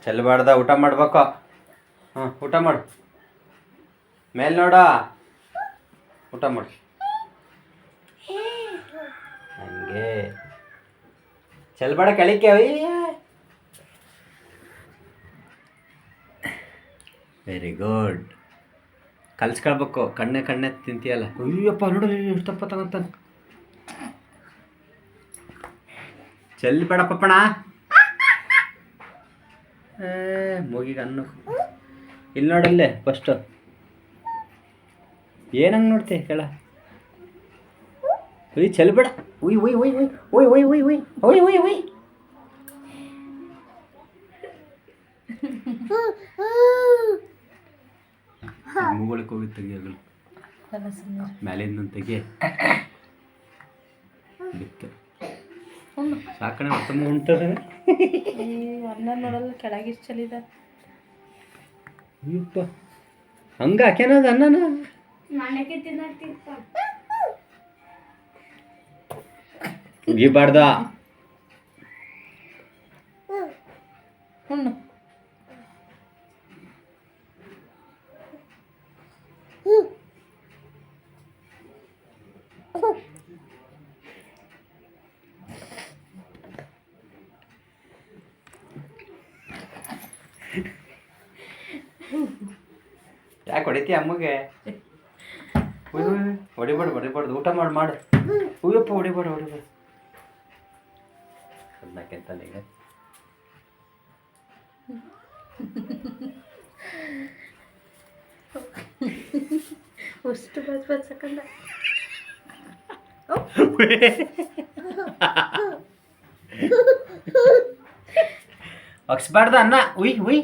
ಚೆಲ್ಲಬಾರ್ದ, ಊಟ ಮಾಡ್ಬೇಕು. ಹಾಂ, ಊಟ ಮಾಡು. ಮೇಲೆ ನೋಡ, ಊಟ ಮಾಡು. ಹಂಗೆ ಚೆಲ್ಬೇಡ ಕೆಳಿಕೆ. Very good. ಕಲ್ಸ್ಕೊಳ್ಬೇಕು. ಕಣ್ಣೆ ತಿಂತೀಯಲ್ಲ. ಅಯ್ಯಪ್ಪ ನೋಡು ಎಷ್ಟಪ್ಪ ತಗೊಂತಾನೆ. ಚೆಲ್ಬೇಡ ಪಪ್ಪಣ. ಮೂಗಿಗೆ ಅನ್ನು ಇಲ್ಲಿ ನೋಡಲ್ಲೇ ಫಸ್ಟು. ಏನಂಗೆ ನೋಡ್ತಿ ಹೇಳ. ಉಯ್ ಚೆಲ್ಬೇಡ. ಉಯ್ ಉಯ್ ಉಯ್ ಉಯ್ ಉಯ್ ಉಯ್ ಉಯ್ ಉಯ್ ಉಯ್ ಉಯ್ ಉಯ್. ಮೂಗೊಳಕ್ಕೆ ಹೋಗಿ ತೆಗಿಯೋಗಳು ಮ್ಯಾಲಿಂದ ತೆಗಿ. ಬಿತ್ತು ಸಾಕಣೆ ಮತ್ತೊಮ್ಮೆ ಉಂಟದ. ಅನ್ನ ನೋಡಲ್ಲ ಕೆಳಗಿಷ್ಟು ಚಲಿದ. ಅಯ್ಯಪ್ಪ ಹಂಗ ಹಾಕ್ಯಾನದ ಅನ್ನನ. ಉಗಿಬಾರ್ದ. ಹುಣ್ಣು ಯಾಕೆ ಹೊಡಿತೀಯ ಅಮ್ಮಗೆ? ಹೊಡಿಬಾರ್ದು. ಊಟ ಮಾಡು. ಉಯ್ಯಪ್ಪ ಹೊಡಿಬಾರ್ದು. ಅದಕ್ಕೆಂತಾನೆ ಈಗ ಅಷ್ಟು ಬಸ್ ಸಕಂದ. ಒಗ್ಸ್ಬಾರ್ದ ಅನ್ನ. ಉಯ್ ಉಯ್